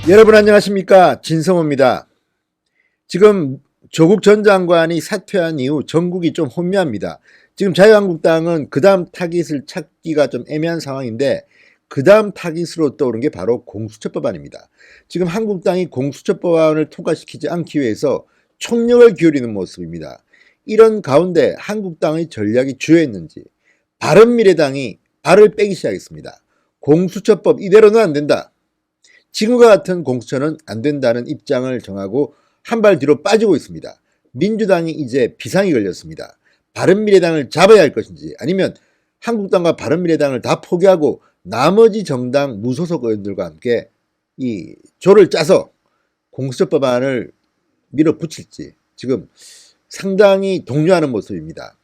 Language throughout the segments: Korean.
여러분 안녕하십니까, 진성호입니다. 지금 조국 전 장관이 사퇴한 이후 전국이 좀 혼미합니다. 지금 자유한국당은 그 다음 타깃을 찾기가 좀 애매한 상황인데, 그 다음 타깃으로 떠오른 게 바로 공수처법안입니다. 지금 한국당이 공수처법안을 통과시키지 않기 위해서 총력을 기울이는 모습입니다. 이런 가운데 한국당의 전략이 주요했는지 바른미래당이 발을 빼기 시작했습니다. 공수처법 이대로는 안 된다. 지금과 같은 공수처는 안 된다는 입장을 정하고 한 발 뒤로 빠지고 있습니다. 민주당이 이제 비상이 걸렸습니다. 바른미래당을 잡아야 할 것인지, 아니면 한국당과 바른미래당을 다 포기하고 나머지 정당 무소속 의원들과 함께 이 조를 짜서 공수처법안을 밀어붙일지 지금 상당히 동요하는 모습입니다.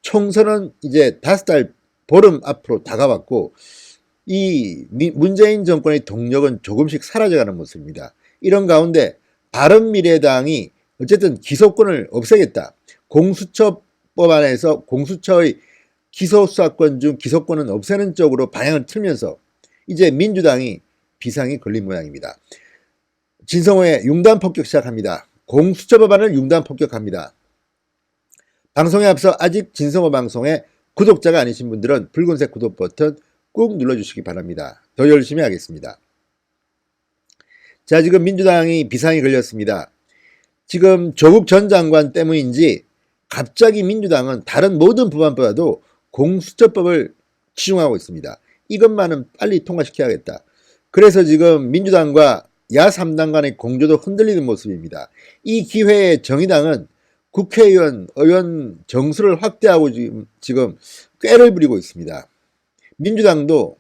총선은 이제 5달 보름 앞으로 다가왔고, 이 문재인 정권의 동력은 조금씩 사라져가는 모습입니다. 이런 가운데 바른미래당이 어쨌든 기소권을 없애겠다. 공수처법안에서 공수처의 기소수사권 중 기소권은 없애는 쪽으로 방향을 틀면서 이제 민주당이 비상이 걸린 모양입니다. 진성호의 융단 폭격 시작합니다. 공수처법안을 융단 폭격합니다. 방송에 앞서 아직 진성호 방송의 구독자가 아니신 분들은 붉은색 구독 버튼 꾹 눌러주시기 바랍니다. 더 열심히 하겠습니다. 자, 지금 민주당이 비상이 걸렸습니다. 지금 조국 전 장관 때문인지 갑자기 민주당은 다른 모든 법안보다도 공수처법을 치중하고 있습니다. 이것만은 빨리 통과시켜야겠다. 그래서 지금 민주당과 야3당 간의 공조도 흔들리는 모습입니다. 이 기회에 정의당은 국회의원, 의원 정수를 확대하고 지금 꾀를 부리고 있습니다. 민주당도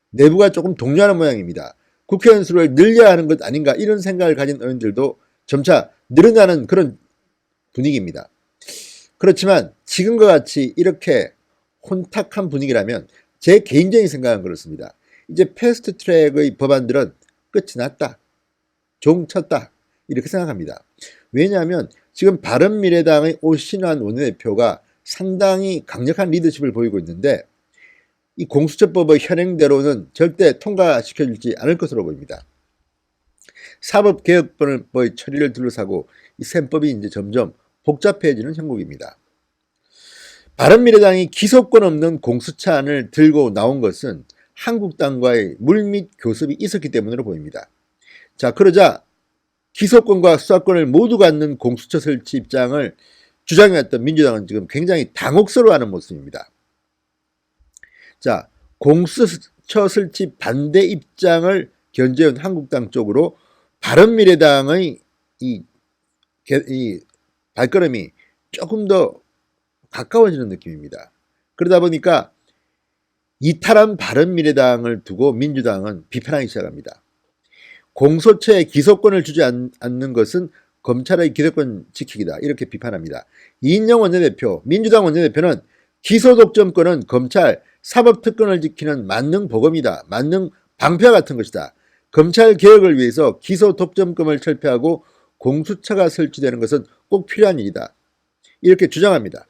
내부가 조금 동요하는 모양입니다. 국회의원 수를 늘려야 하는 것 아닌가, 이런 생각을 가진 의원들도 점차 늘어나는 그런 분위기입니다. 그렇지만 지금과 같이 이렇게 혼탁한 분위기라면 제 개인적인 생각은 그렇습니다. 이제 패스트트랙의 법안들은 끝이 났다, 종쳤다, 이렇게 생각합니다. 왜냐하면 지금 바른미래당의 오신환 원내대표가 상당히 강력한 리더십을 보이고 있는데, 이 공수처법의 현행대로는 절대 통과시켜주지 않을 것으로 보입니다. 사법개혁법의 처리를 둘러싸고 이 셈법이 이제 점점 복잡해지는 형국입니다. 바른미래당이 기소권 없는 공수처안을 들고 나온 것은 한국당과의 물밑 교섭이 있었기 때문으로 보입니다. 자, 그러자 기소권과 수사권을 모두 갖는 공수처 설치 입장을 주장해왔던 민주당은 지금 굉장히 당혹스러워하는 모습입니다. 자, 공수처 설치 반대 입장을 견제한 한국당 쪽으로 바른미래당의 이 발걸음이 조금 더 가까워지는 느낌입니다. 그러다 보니까 이탈한 바른미래당을 두고 민주당은 비판하기 시작합니다. 공소처에 기소권을 주지 않는 것은 검찰의 기소권 지키기다, 이렇게 비판합니다. 이인영 원내대표, 민주당 원내대표는 기소독점권은 검찰, 사법특권을 지키는 만능 보검이다, 만능 방패와 같은 것이다. 검찰 개혁을 위해서 기소독점권을 철폐하고 공수처가 설치되는 것은 꼭 필요한 일이다, 이렇게 주장합니다.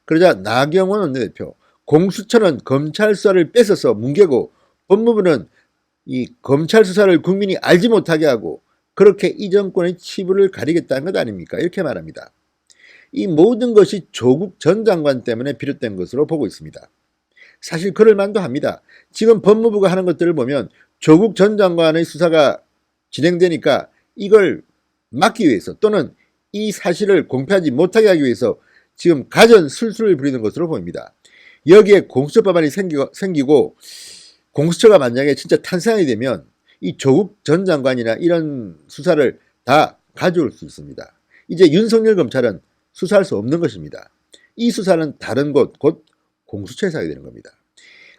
그러자 나경원 원내대표, 공수처는 검찰 수사를 뺏어서 뭉개고 법무부는 이 검찰 수사를 국민이 알지 못하게 하고 그렇게 이 정권의 치부를 가리겠다는 것 아닙니까? 이렇게 말합니다. 이 모든 것이 조국 전 장관 때문에 비롯된 것으로 보고 있습니다. 사실 그럴 만도 합니다. 지금 법무부가 하는 것들을 보면 조국 전 장관의 수사가 진행되니까 이걸 막기 위해서, 또는 이 사실을 공표하지 못하게 하기 위해서 지금 가전 술수를 부리는 것으로 보입니다. 여기에 공수처법안이 생기고 공수처가 만약에 진짜 탄생하게 되면 이 조국 전 장관이나 이런 수사를 다 가져올 수 있습니다. 이제 윤석열 검찰은 수사할 수 없는 것입니다. 이 수사는 다른 곳, 곧 공수처에서 하게 되는 겁니다.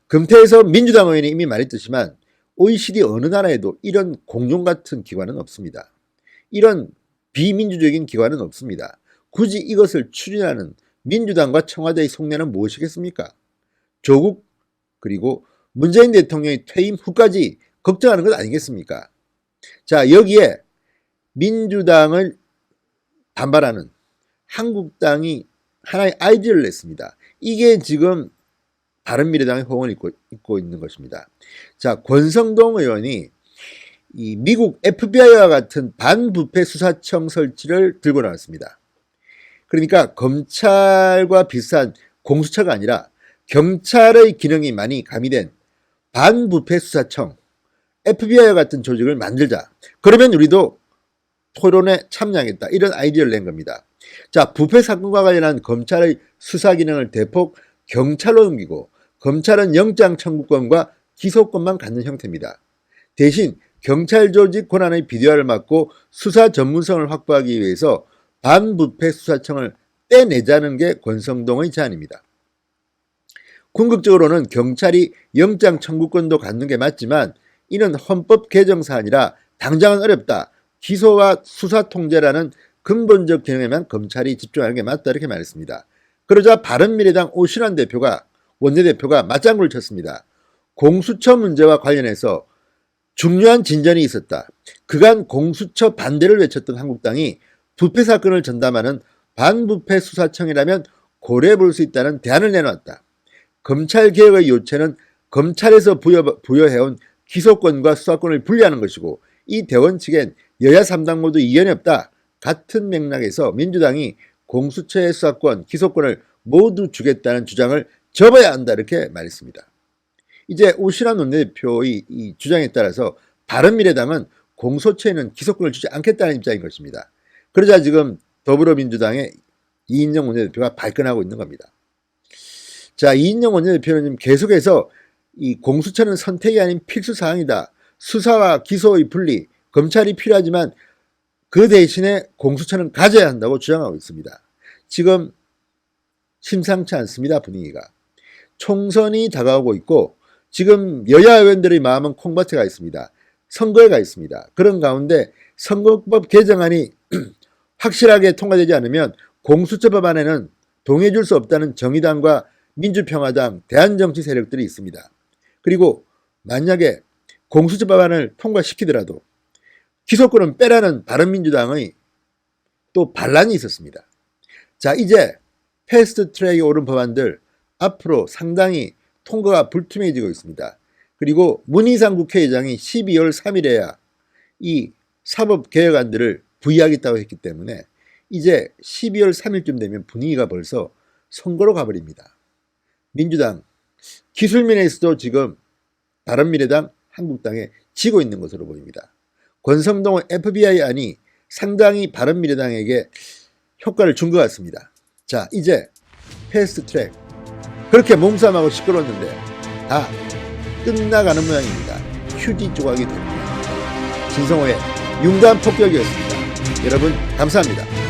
금태에서 민주당 의원이 이미 말했듯이만 OECD 어느 나라에도 이런 공룡 같은 기관은 없습니다. 이런 비민주적인 기관은 없습니다. 굳이 이것을 추진하는 민주당과 청와대의 속내는 무엇이겠습니까? 조국 그리고 문재인 대통령의 퇴임 후까지 걱정하는 것 아니겠습니까? 자, 여기에 민주당을 반발하는 한국당이 하나의 아이디어를 냈습니다. 이게 지금 바른미래당의 호응을 입고 있는 것입니다. 자, 권성동 의원이 이 미국 FBI와 같은 반부패 수사청 설치를 들고 나왔습니다. 그러니까 검찰과 비슷한 공수처가 아니라 경찰의 기능이 많이 가미된 반부패 수사청, FBI와 같은 조직을 만들자. 그러면 우리도 토론에 참여하겠다. 이런 아이디어를 낸 겁니다. 자, 부패 사건과 관련한 검찰의 수사 기능을 대폭 경찰로 옮기고 검찰은 영장 청구권과 기소권만 갖는 형태입니다. 대신 경찰 조직 권한의 비대화를 막고 수사 전문성을 확보하기 위해서 반부패 수사청을 떼내자는 게 권성동의 제안입니다. 궁극적으로는 경찰이 영장 청구권도 갖는 게 맞지만 이는 헌법 개정 사안이라 당장은 어렵다. 기소와 수사 통제라는 근본적 기능에만 검찰이 집중하는 게 맞다 이렇게 말했습니다. 그러자 바른미래당 오신환 원내대표가 맞장구를 쳤습니다. 공수처 문제와 관련해서 중요한 진전이 있었다. 그간 공수처 반대를 외쳤던 한국당이 부패 사건을 전담하는 반부패 수사청이라면 고려해 볼 수 있다는 대안을 내놓았다. 검찰개혁의 요체는 검찰에서 부여해온 기소권과 수사권을 분리하는 것이고 이 대원 측엔 여야 3당 모두 이견이 없다. 같은 맥락에서 민주당이 공수처의 수사권, 기소권을 모두 주겠다는 주장을 접어야 한다 이렇게 말했습니다. 이제 오신환 원내대표의 이 주장에 따라서 바른미래당은 공수처에는 기소권을 주지 않겠다는 입장인 것입니다. 그러자 지금 더불어민주당의 이인영 원내대표가 발끈하고 있는 겁니다. 자, 이인영 원내대표는 계속해서 이 공수처는 선택이 아닌 필수 사항이다. 수사와 기소의 분리, 검찰이 필요하지만 그 대신에 공수처는 가져야 한다고 주장하고 있습니다. 지금 심상치 않습니다. 분위기가. 총선이 다가오고 있고 지금 여야 의원들의 마음은 콩밭에 가 있습니다. 선거에 가 있습니다. 그런 가운데 선거법 개정안이 확실하게 통과되지 않으면 공수처 법안에는 동의해 줄 수 없다는 정의당과 민주평화당, 대한정치 세력들이 있습니다. 그리고 만약에 공수처 법안을 통과시키더라도 기소권은 빼라는 바른민주당의 또 반란이 있었습니다. 자, 이제 패스트 트랙에 오른 법안들 앞으로 상당히 통과가 불투명해지고 있습니다. 그리고 문희상 국회의장이 12월 3일에야 이 사법개혁안들을 부의하겠다고 했기 때문에 이제 12월 3일쯤 되면 분위기가 벌써 선거로 가버립니다. 민주당 기술면에서도 지금 바른미래당, 한국당에 지고 있는 것으로 보입니다. 권성동의 FBI 안이 상당히 바른미래당에게 효과를 준 것 같습니다. 자, 이제 패스트 트랙 그렇게 몸싸움하고 시끄러웠는데 다 끝나가는 모양입니다. 휴지 조각이 됩니다. 진성호의 융단 폭격이었습니다. 여러분 감사합니다.